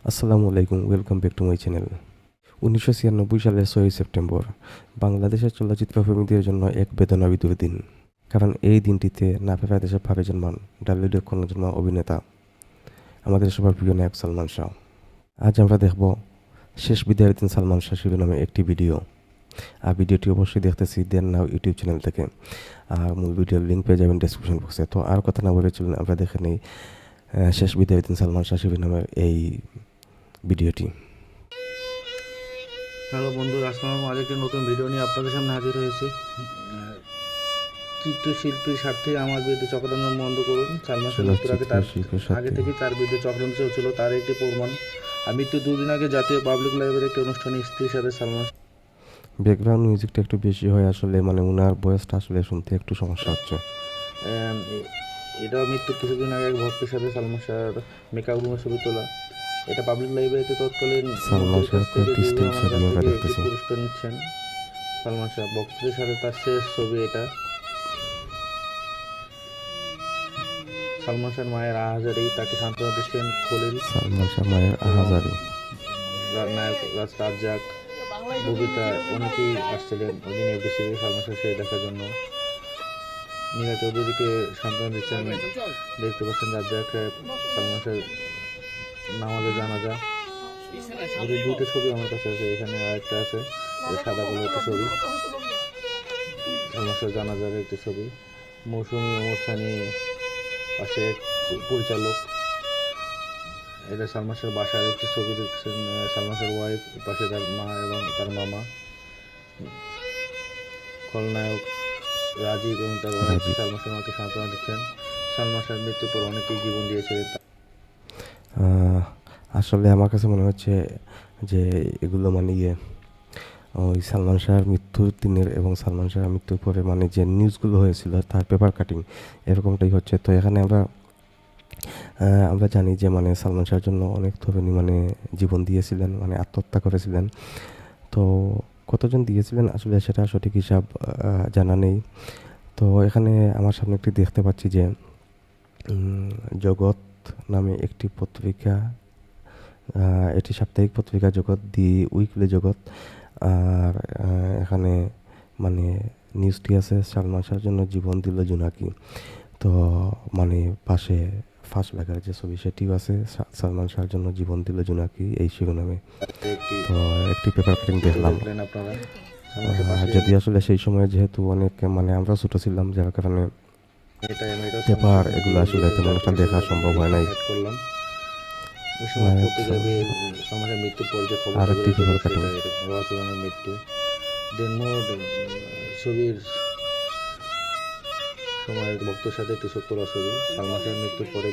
আসসালামু আলাইকুম, welcome back to my channel. 1996 সালের 6 সেপ্টেম্বর বাংলাদেশের চলচ্চিত্রপ্রেমীদের জন্য এক বেদনাবিধুর দিন। কারণ এই দিনটিতে নাফেরা দেশে ভাবে জন্মান ডালিউডে জন্মা অভিনেতা আমাদের সবার প্রিয় নায়ক সালমান শাহ। আজ আমরা দেখব শেষ বিদায়ের দিন সালমান শাহ শিরোনামে একটি ভিডিও। আর ভিডিওটি অবশ্যই দেখতেছি দেন নাও ইউটিউব চ্যানেল থেকে। আর মূল ভিডিওর লিঙ্ক পেয়ে যাবেন ডেসক্রিপশন বক্সে। তো আর কথা না বলে চলুন আমরা দেখে নেই শেষ বিদায়ের দিন সালমান শাহ শিরোনামের এই ভিডিওটি। হ্যালো বন্ধুরা, আসসালামু আলাইকুম। একটি নতুন ভিডিও নিয়ে আপনাদের সামনে হাজির হয়েছি। চিত্রশিল্পীর স্বার্থে আমার বিরুদ্ধে চক্রান্ত বন্ধ করুন। সালমান শাহ মৃত্যুর আগে থেকেই তার বিরুদ্ধে চক্রান্ত চলছিল, তার একটি প্রমাণ। আর মৃত্যুর দুদিন আগে জাতীয় পাবলিক লাইব্রেরির একটি অনুষ্ঠানে স্ত্রীর সাথে সালমান ব্যাকগ্রাউন্ড মিউজিকটা একটু বেশি হয় আসলে, মানে ওনার ভয়েসটা আসলে শুনতে একটু সমস্যা হচ্ছে। এটা মৃত্যুর কিছুদিন আগে এক ভক্তের সাথে সালমান শাহর মেকআপ রুমের ছবি তোলা। এটা পাবলিক লাইব্রেরিতে তৎকালীন সালমান শাহের কয়েকটি স্টিল ছবি আমরা একটি দেখতেছি। পুরস্কার নিচ্ছেন সালমান শাহ। ভক্তদের সাথে তার শেষ ছবি এটা। সালমান শাহর মায়ের আহাজারি তাকে সান্ত্বনা দিচ্ছেন খলিল। সালমান শাহ মায়ের আহাজারি, নায়ক রাজ্জাক, ববিতা, অনেকেই আসছিলেন ওই দিন এফডিসিকে সালমান শাহ দেখার জন্য। নীলা চৌধুরীকে সান্ত্বনা দিচ্ছেন, দেখতে পাচ্ছেন রাজ্জাক সালমান শাহ নামাজে জানাজা। ওদের দুটো ছবি আমার কাছে আছে, এখানে আরেকটা আছে সাদা কালো একটা ছবি, সালমান শাহ জানাজার একটি ছবি। মৌসুমী অনুষ্ঠানী পাশে পরিচালক। এটা সালমান শাহর বাসার একটি ছবি দেখছেন, সালমান শাহর ওয়াইফ, পাশে তার মা এবং তার মামা। খলনায়ক রাজীব এবং তার ওয়াইফ সালমান শাহর মাকে সান্ত্বনা দিচ্ছেন। সালমান শাহর মৃত্যুর পর অনেকেই জীবন দিয়েছিলেন। আসলে আমার কাছে মনে হচ্ছে যে এগুলো মানে ওই সালমান শাহর মৃত্যুর দিনের এবং সালমান শাহর মৃত্যুর পরে মানে যে নিউজগুলো হয়েছিল তার পেপার কাটিং এরকমটাই হচ্ছে। তো এখানে আমরা জানি যে মানে সালমান শাহর জন্য অনেক তরুণী মানে জীবন দিয়েছিলেন, মানে আত্মহত্যা করেছিলেন। তো কতজন দিয়েছিলেন আসলে সেটা সঠিক হিসাব জানা নেই। তো এখানে আমার সামনে একটি দেখতে পাচ্ছি যে জগৎ নামে একটি পত্রিকা, এটি সাপ্তাহিক পত্রিকা জগৎ, দি উইকলি জগৎ। আর এখানে মানে নিউজটি আছে সালমান শাহর জন্য জীবন দিল জোনাকি। তো মানে পাশে ফার্স্ট লাগার যে ছবি সেটিও আছে, সালমান শাহর জন্য জীবন দিল জোনাকি এই শিরোনামে। তো একটি পেপার কাটিং দেখলাম। যদি আসলে সেই সময় যেহেতু অনেক মানে আমরা ছোটো ছিলাম, যার কারণে পেপার এগুলো আসলে তেমন একটা দেখা সম্ভব হয় নাই। মৃত্যুর পর যে খবর আরেকটি পেপার কাটিং, মৃত্যু দেনমোর ছবির সময় ভক্তর সাথে একটি সত্তরা ছবি। সালমান শাহের মৃত্যুর পরে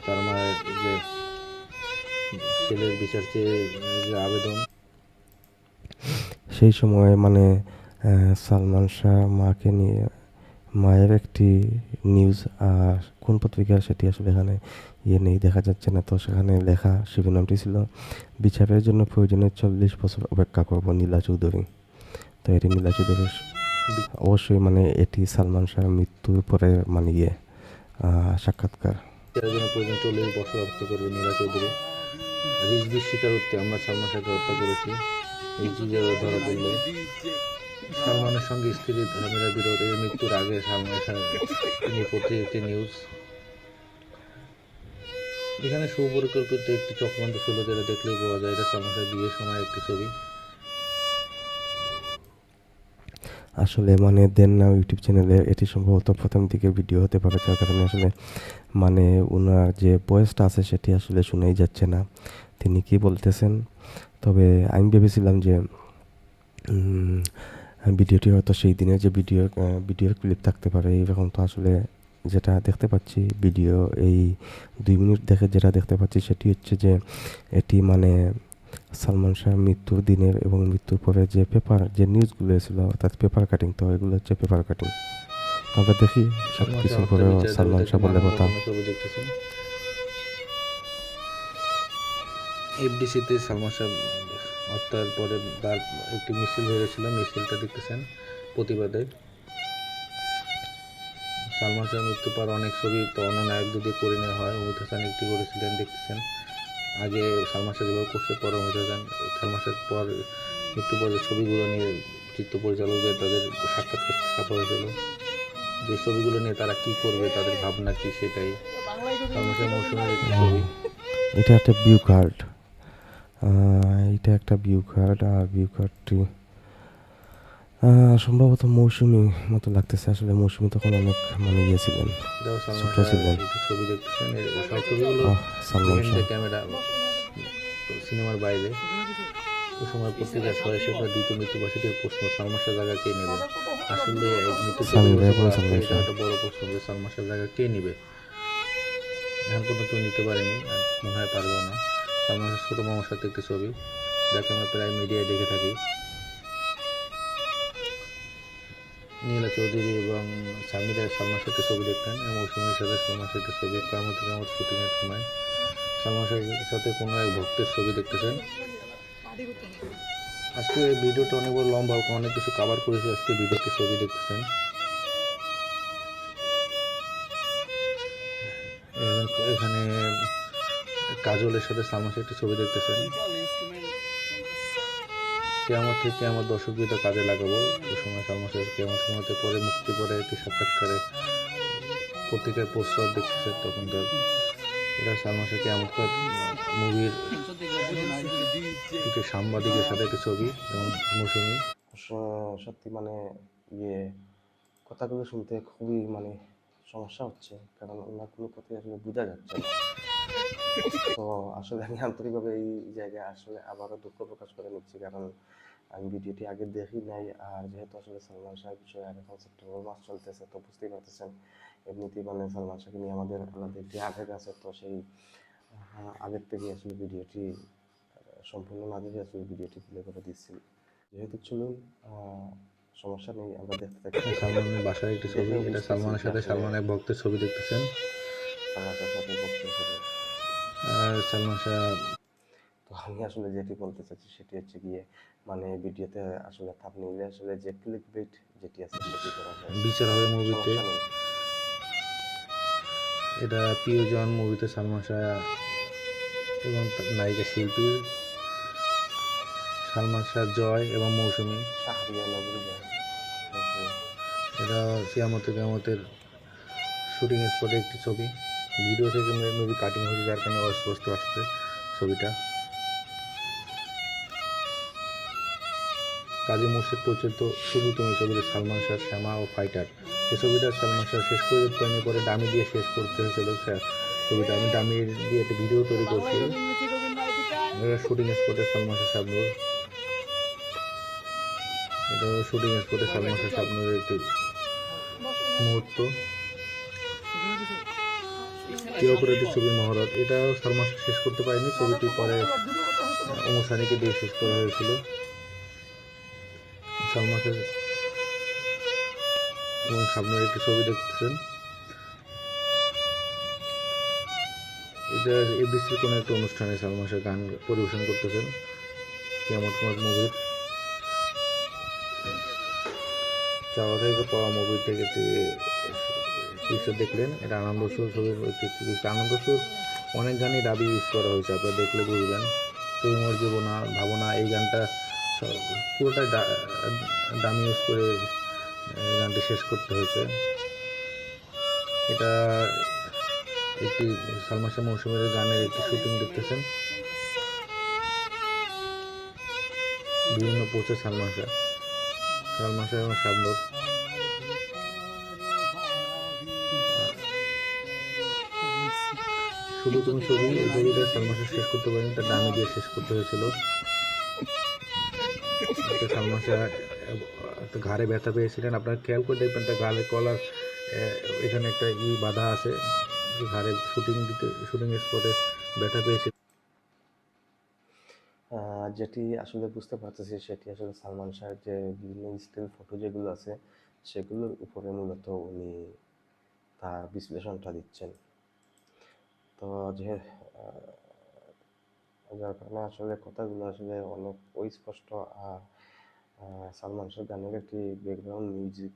তার মায়ের যে ছেলের বিচার চেয়ে যে আবেদন, সেই সময় মানে সালমান শাহ মাকে নিয়ে মায়ের একটি নিউজ, আর কোন পত্রিকা সেটি আসলে এখানে নেই, দেখা যাচ্ছে না। তো সেখানে লেখা শিরোনামটি ছিল বিচারের জন্য প্রয়োজনে 40 বছর অপেক্ষা করব, নীলা চৌধুরী। তো এটি নীলা চৌধুরীর অবশ্যই মানে এটি সালমান শাহের মৃত্যুর পরে মানে সাক্ষাৎকার। জন্য প্রয়োজন 40 বছর অপেক্ষা করবো, নীলা চৌধুরী। রিজভির স্বীকারোক্তি, আমরা সালমান শাহকে হত্যা করেছি, রিজভি ধরা পড়লো। সালমানের সঙ্গে স্ত্রীর ঝামেলা বিরোধ, এই মৃত্যুর আগে সালমান শাহ একটি নিউজ। এখানে সুপরিকল্পিত একটি চক্রান্ত ছিল, যেটা দেখলেই পাওয়া যায়। এটা সালমান শাহ বিয়ের সময় একটি ছবি। আসলে মানে দেন নাও ইউটিউব চ্যানেলে এটি সম্ভবত প্রথম দিকে ভিডিও হতে পারে, যার কারণে আসলে মানে ওনার যে ভয়েসটা আছে সেটি আসলে শোনাই যাচ্ছে না তিনি কি বলতেছেন। তবে আমি ভেবেছিলাম যে ভিডিওটি হয়তো সেই দিনের যে ভিডিওর ক্লিপ থাকতে পারে, এরকম তো আসলে যেটা দেখতে পাচ্ছি ভিডিও এই 2 মিনিট দেখে যেটা দেখতে পাচ্ছি সেটি হচ্ছে যে এটি মানে সালমান শাহর মৃত্যুর দিনের এবং মৃত্যুর পরে যে পেপার যে নিউজগুলো ছিল অর্থাৎ পেপার কাটিং, তো এগুলো হচ্ছে পেপার কাটিং। আমরা দেখি সব কিছুর পরেও সালমান শাহ বলে কথা। এফডিসিতে সালমান শাহ হত্যার পরে তার একটি মিছিল হয়েছিল, মিছিলটা দেখতেছেন প্রতিবাদে। সালমান শাহ মৃত্যুর পর অনেক ছবি তো অন্য নায়কদের দিয়ে করে নেওয়া হয়, অমিতাভ বচ্চন একটি করেছিলেন দেখতেছেন। আগে সালমান শাহ যেভাবে করছে পরে মজা দেন। সালমান শাহ পর মৃত্যু পর যে ছবিগুলো নিয়ে চিত্র পরিচালকদের তাদের সাক্ষাৎকার ছাপা হয়েছিল, যে ছবিগুলো নিয়ে তারা কি করবে, তাদের ভাবনা কি, সেটাই সালমান শাহ মৌসুমীর একটি ছবি। এটা একটা ভিউ কার্ড। এটা একটা ভিউ কার্ড, আর ভিউ কার্ডটি সম্ভবত মৌসুমী মতো লাগতেছে। আসলে মৌসুমী তখন অনেক মানে ইয়ে ছিলেন, এটাও সালমান ছোট শাহ ছিলেন। একটি ছবি দেখতেছেন। এর সব ছবিগুলো Salman behind Shah. The camera, সিনেমার বাইরে। ওই সময় পত্রিকা ছয়শে প্রায় দ্বিতীয় মৃত্যুবার্ষিকীর প্রশ্ন, সালমান শাহ জায়গা কে নেবে। আসলে এই মৃত্যু 24 সামিরা বছর পর এবং আসলে সালমান এটা শাহ। একটা বড় প্রশ্ন যে সালমান শাহ জায়গা কে নেবে। এখন পর্যন্ত নিতে পারেনি, আর মনে হয় পারবেও না। সালমান শাহ ছোট মামার সাথে একটি ছবি, যাকে আমরা প্রায় মিডিয়ায় দেখে থাকি। নীলা চৌধুরী এবং সামিরা সালমান শাহের ছবি দেখতেন, এবং মৌসুমীর সাথে সালমান শাহের ছবি কামত কামত শুটিংয়ের সময় সালমান শাহের সাথে কোনো এক ভক্তের ছবি দেখতেছেন। আজকে ভিডিওটা অনেক বড় লম্বা, অনেক কিছু কভার করেছে। আজকে ভিডিওতে ছবি দেখতেছেন, এখানে কাজলের সাথে সালমান শাহের ছবি দেখতেছেন। কেয়ামত থেকে কেয়ামত দর্শক বিটা কাজে লাগাবো। ওই সময় সালমান শাহ কেয়ামত কেয়ামতের পরে মুক্তি পরে একটি সাক্ষাৎকারে পত্রিকায় পোস্টার দেখতেছে তখনকার। এটা সালমান শাহ কেয়ামত মুভির একটি সাংবাদিকের সাথে একটি ছবি, এবং মৌসুমী। সত্যি মানে ইয়ে কথাগুলো শুনতে খুবই মানে সমস্যা হচ্ছে, কারণ ওনার কোনো কথাই আসলে বোঝা যাচ্ছে না। তো আসলে আমি আন্তরিকভাবে এই জায়গায় আসলে আবারও দুঃখ প্রকাশ করে নিচ্ছি, কারণ আমি ভিডিওটি আগে দেখি নাই। আর যেহেতু আসলে সালমান শাহের বিষয়ে আর এখন সেপ্টেম্বর মাস চলতেছে, তো বুঝতেই পারতেছেন এমনিতেই মানে সালমান শাহকে নিয়ে আমাদের আলাদা একটি আবেগ আছে। তো সেই আগের থেকে আসলে ভিডিওটি সম্পূর্ণ না দেখে আসলে ভিডিওটি প্লে করে দিচ্ছি। যেহেতু চলুন, সমস্যা নেই, আমরা দেখতে থাকি। সালমানের বাসার একটি ছবি, দেখেও এটা বুঝতেছি সালমানের যে সাথে আসলে সালমানের ভক্তের ছবি দেখতেছেন। সালমান শাহের সাথে বক্তব্য হবে। আর সালমান শাহ তো আমি আসলে যেটি বলতে চাচ্ছি সেটি হচ্ছে গিয়ে মানে ভিডিওতে আসলে থাম্বনেইলে আসলে যে ক্লিক বেট যেটি আছে সেটি করা হয়েছে। বিচার হবে মুভিতে। সমস্যা নেই। এটা প্রিয়জন মুভিতে সালমান শাহ এবং নায়িকা শিল্পী সালমান শাহ, জয় এবং মৌসুমী। শাহরিয়া নগরী যায় মৌসুমী। এটা কিয়ামতে কিয়ামতের শুটিং স্পটে একটি ছবি। ভিডিও থেকে মেবি কাটিং হয়েছে, যার কারণে অস্পষ্ট আসছে ছবিটা। কাজী মুর্শিদ পরিচালিত শুধু তুমি ছবিতে সালমান শাহ, শ্যামা ও ফাইটার। এই ছবিটা সালমান শাহ শেষ করে দিতে পারেনি, পরে ডামি দিয়ে শেষ করতে হয়েছিল ছবিটা। আমি ডামি দিয়ে একটা ভিডিও তৈরি করছি। এটা শুটিং স্পটে সালমান শাহ, শাবনূর। এটা শুটিং স্পটে সালমান শাহ, শাবনূরের একটি মুহূর্ত। কে অপরাধী ছবির মহরত, এটাও সালমান শাহ শেষ করতে পারেনি, ছবিটি পরে ওমর সানিকে দিয়ে শেষ করা হয়েছিল। সালমান শাহ এবং শাবনূরের একটি ছবি দেখতেছেন। এটা এবিসির কোনো একটা অনুষ্ঠানে সালমান শাহ গান পরিবেশন করতেছেন কিয়ামত কিয়ামত মুভির। চাওয়া থেকে পাওয়া মুভি থেকে পিকচার দেখলেন। এটা আনন্দ সুর ছবির আনন্দ সুর অনেক গানই ডাবি ইউজ করা হয়েছে, আপনারা দেখলে বুঝবেন। তুমি মোর জীবনা ভাবনা, এই গানটা পুরোটাই ডামি ইউজ করে গানটি শেষ করতে হয়েছে। এটা একটি সালমান শাহ মৌসুমীর গানের একটি শুটিং দেখতেছেন। বিভিন্ন পোস্টে সালমান শাহ এবং শাবনূর। শুধু তুমি ছবি, এই ছবিটা সালমান শাহ শেষ করতে পারেনি, তার ডামি দিয়ে শেষ করতে হয়েছিল। এটা সালমান শাহ ঘাড়ে ব্যথা পেয়েছিলেন, আপনারা খেয়াল করে দেখবেন তার গালে কলার এখানে একটা বাধা আছে। ঘাড়ে শুটিং স্পটে ব্যথা পেয়েছিল। যেটি আসলে বুঝতে পারতেছি সেটি আসলে সালমান শাহের যে বিভিন্ন স্টিল ফটো যেগুলো আছে সেগুলোর উপরে মূলত উনি তার বিশ্লেষণটা দিচ্ছেন। তো যে যার কারণে আসলে কথাগুলো আসলে অনেক স্পষ্ট। আর সালমান শাহ গানের একটি ব্যাকগ্রাউন্ড মিউজিক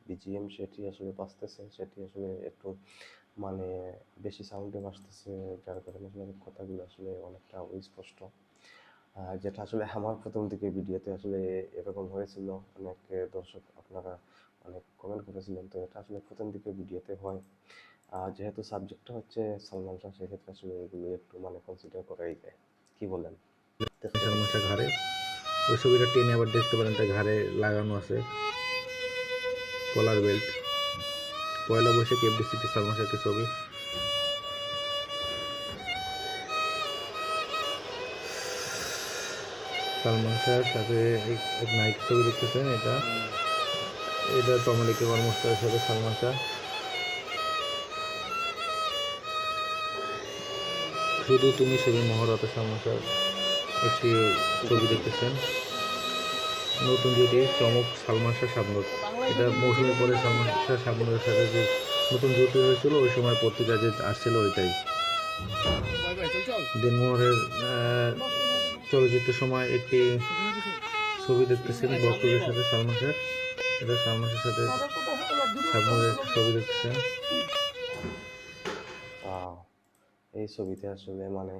বিজিএম সেটি আসলে বাজতেছে, সেটি আসলে একটু মানে বেশি সাউন্ডে আসতেছে, যার কারণে আসলে কথাগুলো আসলে অনেকটা অস্পষ্ট। যেটা আসলে আমার প্রথম দিকে ভিডিওতে আসলে এরকম হয়েছিল, অনেক দর্শক আপনারা অনেক কমেন্ট করেছিলেন, তো এটা আসলে প্রথম দিকে ভিডিওতে হয়। যেহেতু সাবজেক্টটা হচ্ছে সালমান শাহ, সেক্ষেত্রে আসলে এগুলো একটু মানে কনসিডার করাই যায়। কি বলেন? সালমান শাহ ঘাড়ে, ওই ছবিটা টেনে আবার দেখতে পারেন, তাই ঘাড়ে লাগানো আছে কলার বেল্ট। পয়লা বৈশাখ এফডিসিতে সালমান শাহ একটি ছবি। সালমান শাহের সাথে এক নায়িকার ছবি দেখতেছেন, এটা এটা তমালিকে কর্মস্থানের সাথে সালমান শাহ। শুধু তুমি ছবি মহরত সালমান শাহ একটি ছবি দেখতেছেন। নতুন জুটি চমক সালমান শাহ শাবনূর, এটা মৌসুমী পরে সালমান শাহ শাবনূরের সাথে যে নতুন জুটি হয়েছিল ওই সময় পত্রিকা যে আসছিল ওইটাই। দিনমোহরের চলচ্চিত্রের সময় একটি ছবি দেখতেছেন বক্তব্যের সাথে সালমান শাহ, এটা সালমান শাহের সাথে শাবনূরের একটি ছবি দেখতেছেন। এই ছবিতে আসলে মানে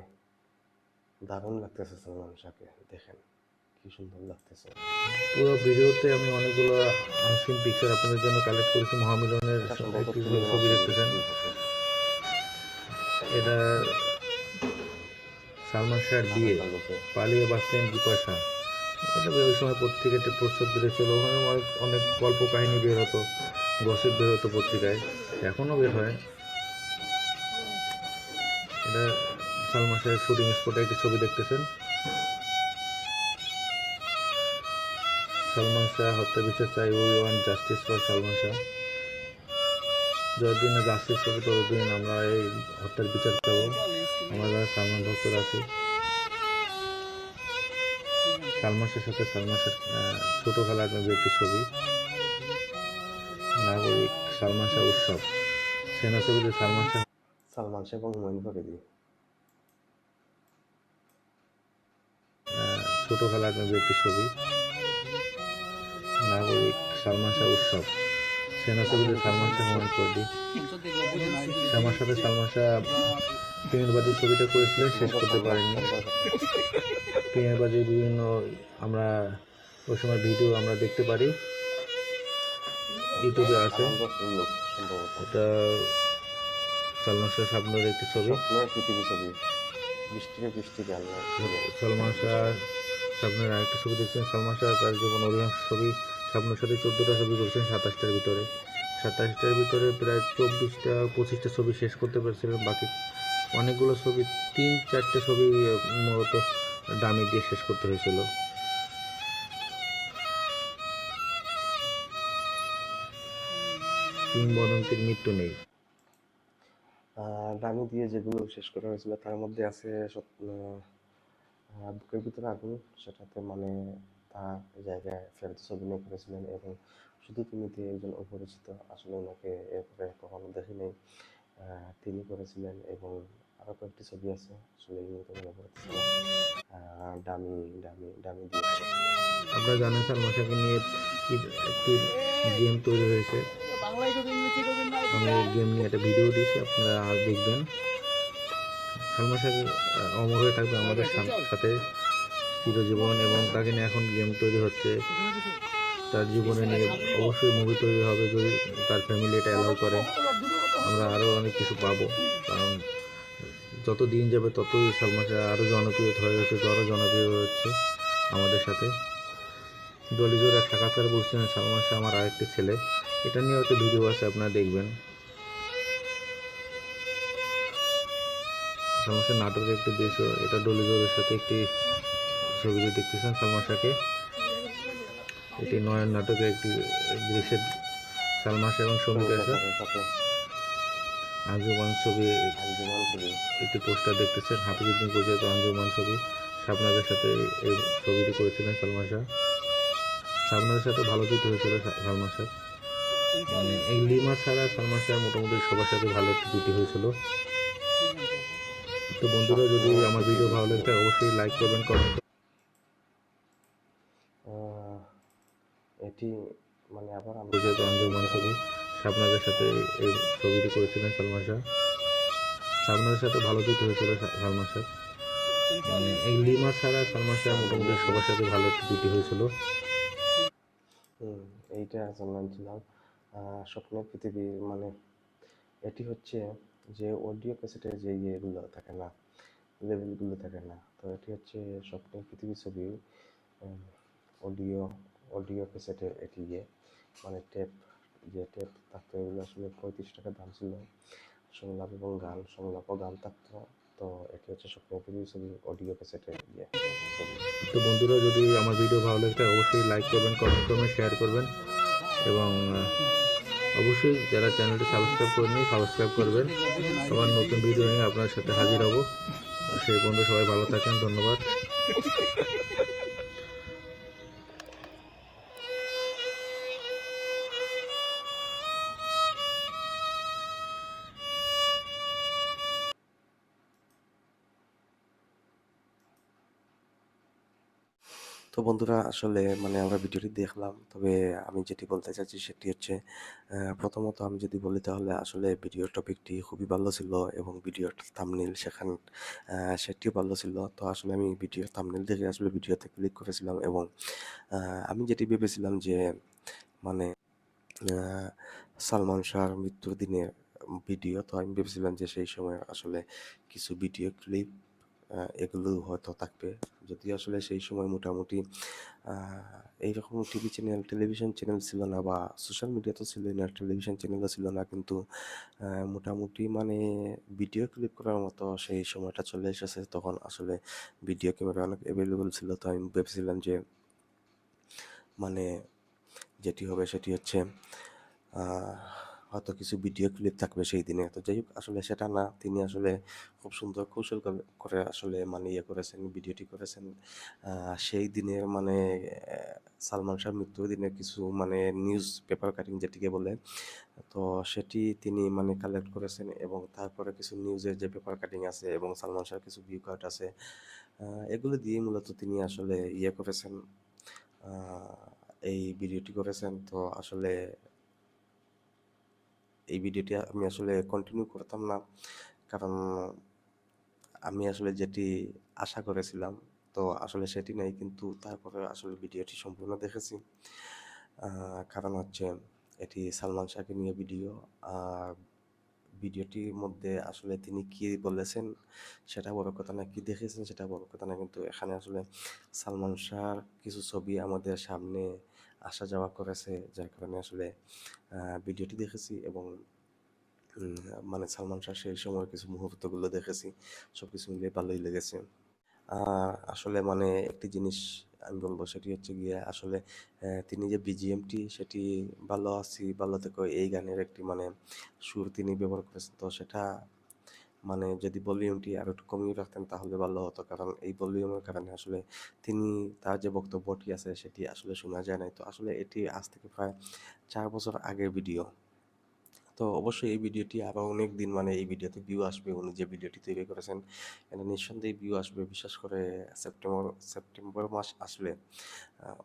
দারুণ লাগতেছে সালমান শাহকে, দেখেন কি সুন্দর লাগতেছে। পুরো ভিডিওতে আমি অনেকগুলো আনসিন পিকচার আপনাদের জন্য কালেক্ট করেছি। মহামিলনের একটি ছবি দেখতেছেন, এটা সালমান শাহের বিয়ে, পালিয়ে বাঁচতেন বিপাশা। এটা ওই সময় পত্রিকাতে প্রস্তাব বেরিয়েছিল, ওখানে অনেক অনেক গল্প কাহিনী বের হতো, গসিপ বের হতো পত্রিকায়, এখনও বের হয়। এটা সালমান শাহের শুটিং স্পটে একটি ছবি দেখতেছেন। সালমান শাহ হত্যা বিচার চাই, we want justice for Salman Shah. যতদিনে জাস্টিস হবে ততদিন আমরা এই হত্যার বিচার পাবো, আমরা যারা সালমান ভক্তরা আছি। সালমান শাহের সাথে সালমান শাহ ছোট খেলার একটি ছবি। নাগরিক সালমান শাহ উৎসব, সেনা ছবিতে সালমান শাহ এবং হুমায়ুন ফরিদি। ছোট খেলার একটি ছবি। নাগরিক সালমান শাহ উৎসব, সেনা ছবিতে সালমান শাহ হুমায়ুন ফরিদি। শ্যামার সাথে সালমান শাহ পিঁয়ারবাজির ছবিটা করেছিলেন, শেষ করতে পারেননি। পিঁয়ারবাজির বিভিন্ন আমরা ওই সময় ভিডিও আমরা দেখতে পারি, ইউটিউবে আছে। এটা সালমান শাহ শাবনূরের একটি ছবি। পৃথিবী ছবি, সালমান শাহ শাবনূরের আরেকটি ছবি দেখছেন। সালমান শাহ তার জীবন অধিকাংশ ছবি শাবনূর সাথে 14টা ছবি করেছেন 27টার ভিতরে। 27টার ভিতরে প্রায় 24টা 25টা ছবি শেষ করতে পেরেছিলেন, বাকি অনেকগুলো ছবি 3-4টে ছবি মূলত ডামি দিয়ে শেষ করতে হয়েছিল। কিংবদন্তির মৃত্যু নেই। ডামি দিয়ে যেগুলো শেষ করা হয়েছিল তার মধ্যে আছে বুকের ভিতরে আগুন, সেটাতে মানে তার জায়গায় ফেরদৌস অভিনয় করেছিলেন, এবং শুধু তুমিতে একজন অপরিচিত, আসলে ওনাকে এরপরে কখনো দেখি নেই, তিনি করেছিলেন। এবং আরও কয়েকটি ছবি আছে, আসলে এই মুহূর্তে মনে পড়তেছে না। ডামি ডামি ডামি দিয়ে আপনারা জানেন সালমান শাহকে নিয়ে একটি গেম তৈরি হয়েছে, আমি এই গেম নিয়ে একটা ভিডিও দিয়েছি, আপনারা দেখবেন। সালমান শাহ অমর হয়ে থাকবে আমাদের সাথে চিরজীবন, এবং তাকে নিয়ে এখন গেম তৈরি হচ্ছে। তার জীবনে নিয়ে অবশ্যই মুভি তৈরি হবে যদি তার ফ্যামিলি এটা অ্যালাউ করে। আমরা আরও অনেক কিছু পাবো, কারণ যত দিন যাবে ততই সালমান শাহ আরও জনপ্রিয় হয়ে হচ্ছে, আরও জনপ্রিয় হচ্ছে আমাদের সাথে। ডলিজোর এক সাক্ষাৎকার বলছিলেন সালমান শাহ আমার আরেকটি ছেলে, এটা নিয়েও একটা ভিডিও আছে, আপনারা দেখবেন। সালমান শাহ নাটকের একটি দৃশ্য, এটা ডলিজোরের সাথে একটি ছবিতে দেখতেছেন সালমান শাহকে। এটি নয়ন নাটকের একটি দৃশ্যের সালমান শাহ এবং শমিকার সাথে আঞ্জুমান ছবি একটি পোস্টার দেখতেছেন, হাফিজউদ্দিন পরিচালিত আঞ্জুমান ছবি। শাবনাজের সাথে এই ছবিটি করেছিলেন সালমান শাহ। শাবনাজের সাথে ভালো জুটি হয়েছিল সালমান শাহ। এই লিমা ছাড়া সালমান শাহ মোটামুটি সবার সাথে ভালো একটি জুটি হয়েছিল। তো বন্ধুরা, যদি আমার ভিডিও ভালো লাগে থাকে অবশ্যই লাইক করবেন, কমেন্ট করবেন। এটি মানে আবার পরিচালিত আঞ্জুমান ছবি, শাবনাজের সাথে এই ছবিটি করেছিলেন সালমান শাহ। শাবনাজের সাথে ভালো দুটো হয়েছিল সালমান শাহ। এই লিমা ছাড়া সালমান শাহ মোটামুটি সবার সাথে ভালো দুটি হয়েছিল। এইটা জানলাম স্বপ্নের পৃথিবী, মানে এটি হচ্ছে যে অডিও ক্যাসেটের যে ইয়েগুলো থাকে না, লেভেলগুলো থাকে না, তো এটি হচ্ছে স্বপ্নের পৃথিবী ছবি। অডিও অডিও ক্যাসেটে এটি মানে টেপ, যে টেপ থাকতো এগুলো আসলে 35 টাকা দাম ছিল। সংলাপ এবং গান, সংলাপ ও গান থাকতো। তো এটি হচ্ছে স্বপ্নের পৃথিবী ছবি অডিও ক্যাসেটে ছবি। তো বন্ধুরা, যদি আমার ভিডিও ভালো লাগে থাকে অবশ্যই লাইক করবেন, কমেন্ট করবেন, শেয়ার করবেন এবং অবশ্যই যারা চ্যানেলটি সাবস্ক্রাইব করেনি সাবস্ক্রাইব করবেন। আবার নতুন ভিডিও নিয়ে আপনার সাথে হাজির হব। সেই বন্ধু সবাই ভালো থাকেন, ধন্যবাদ। তো বন্ধুরা, আসলে মানে আমরা ভিডিওটি দেখলাম, তবে আমি যেটি বলতে চাচ্ছি সেটি হচ্ছে প্রথমত আমি যদি বলি তাহলে আসলে ভিডিওর টপিকটি খুবই ভালো ছিল এবং ভিডিওর থাম্বনেইল সেটিও ভালো ছিল। তো আসলে আমি ভিডিওর থাম্বনেইল দেখে আসলে ভিডিওতে ক্লিক করেছিলাম এবং আমি যেটি ভেবেছিলাম যে মানে আহ, সালমান শাহর মৃত্যুর দিনের ভিডিও, তো আমি ভেবেছিলাম যে সেই সময় আসলে কিছু ভিডিও ক্লিপ এগুলো হয়তো থাকবে। যদিও আসলে সেই সময় মোটামুটি এইরকম টেলিভিশন চ্যানেল ছিল না, বা সোশ্যাল মিডিয়া তো ছিল না, টেলিভিশন চ্যানেলও ছিল না, কিন্তু মোটামুটি মানে ভিডিও ক্লিপ করার মতো সেই সময়টা চলে এসেছে। তখন আসলে ভিডিও ক্যামেরা অনেক অ্যাভেলেবল ছিল। তো আমি ভেবেছিলাম যে মানে যেটি হবে সেটি হচ্ছে আহ, হয়তো কিছু ভিডিও ক্লিপ থাকবে সেই দিনে। তো যাই হোক, আসলে সেটা না, তিনি আসলে খুব সুন্দর কৌশল করে আসলে মানে করেছেন, ভিডিওটি করেছেন সেই দিনের মানে সালমান শাহর মৃত্যুর দিনে কিছু মানে নিউজ পেপার কাটিং যেটিকে বলে, তো সেটি তিনি মানে কালেক্ট করেছেন এবং তারপরে কিছু নিউজের যে পেপার কাটিং আছে এবং সালমান শাহর কিছু ভিউ কার্ড আছে, এগুলো দিয়ে মূলত তিনি আসলে করেছেন, এই ভিডিওটি করেছেন। তো আসলে এই ভিডিওটি আমি আসলে কন্টিনিউ করতাম না, কারণ আমি আসলে যেটি আশা করেছিলাম তো আসলে সেটি নাই, কিন্তু তারপরে আসলে ভিডিওটি সম্পূর্ণ দেখেছি। কারণ হচ্ছে এটি সালমান শাহকে নিয়ে ভিডিও, আর ভিডিওটির মধ্যে আসলে তিনি কি বলেছেন সেটা বড় কথা না, কি দেখেছেন সেটা বড় কথা না, কিন্তু এখানে আসলে সালমান শাহর কিছু ছবি আমাদের সামনে আসা যাওয়া করেছে, যার কারণে আসলে ভিডিওটি দেখেছি এবং মানে সালমান শাহ সেই সময়ের কিছু মুহূর্তগুলো দেখেছি, সব কিছু মিলিয়ে ভালোই লেগেছে। আসলে মানে একটি জিনিস আমি বলবো সেটি হচ্ছে গিয়ে আসলে তিনি যে বিজিএমটি সেটি ভালো আছি ভালো থেকো এই গানের একটি মানে সুর তিনি ব্যবহার করেছেন, তো সেটা মানে যদি ভলিউমটি আরো একটু কমিয়ে রাখতেন তাহলে ভালো হতো, কারণ এই ভলিউমের কারণে আসলে তিনি তার যে বক্তব্যটি আছে সেটি আসলে শোনা যায় নাই। তো আসলে এটি আজ থেকে প্রায় 4 বছর আগের ভিডিও। তো অবশ্যই এই ভিডিওটি আরও অনেক দিন মানে এই ভিডিওতে ভিউ আসবে, উনি যে ভিডিওটি তৈরি করেছেন এটা নিঃসন্দেহে ভিউ আসবে, বিশেষ করে সেপ্টেম্বর মাস আসলে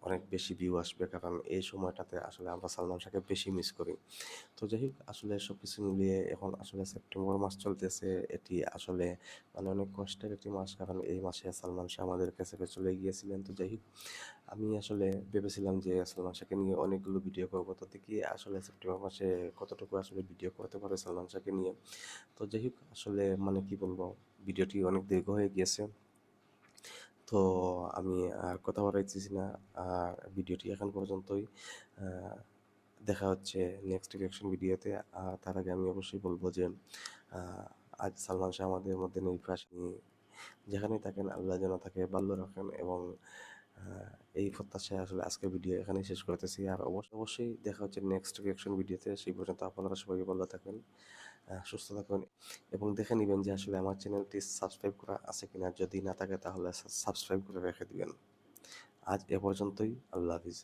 অনেক বেশি ভিউ আসবে, কারণ এই সময়টাতে আসলে আমরা সালমান শাহকে বেশি মিস করি। তো যাই হোক, আসলে সব কিছু মিলিয়ে এখন আসলে সেপ্টেম্বর মাস চলতেছে, এটি আসলে মানে অনেক কষ্টের একটি মাস, কারণ এই মাসে সালমান শাহ আমাদের কাছে চলে গিয়েছিলেন। তো যাই হোক, আমি আসলে ভেবেছিলাম যে সালমান শাহকে নিয়ে অনেকগুলো ভিডিও করবো, তো দেখি আসলে সেপ্টেম্বর মাসে কতটুকু আসলে ভিডিও করতে পারে সালমান শাহকে নিয়ে। তো যাই হোক, আসলে মানে কি বলবো, ভিডিওটি অনেক দীর্ঘ হয়ে গিয়েছে, তো আমি আর কথা বাড়াইতেছি না, আর ভিডিওটি এখন পর্যন্তই। আহ, দেখা হচ্ছে নেক্সট রিয়াকশন ভিডিওতে। তার আগে আমি অবশ্যই বলবো যে আজ সালমান শাহ আমাদের মধ্যে নেই, প্রাসিনী যেখানেই থাকেন আল্লাহ যেন তাকে ভালো রাখেন, এবং এই প্রত্যাশায় আসলে আজকের ভিডিও এখানেই শেষ করতেছি। আর অবশ্যই দেখা হচ্ছে নেক্সট রিয়াকশন ভিডিওতে, সেই পর্যন্ত আপনারা সবাই ভালো থাকবেন, সুস্থ থাকবেন এবং দেখে নেবেন যে আসলে আমার চ্যানেলটি সাবস্ক্রাইব করা আছে কিনা, যদি না থাকে তাহলে সাবস্ক্রাইব করে রেখে দিবেন। আজ এ পর্যন্তই, আল্লাহ হাফিজ।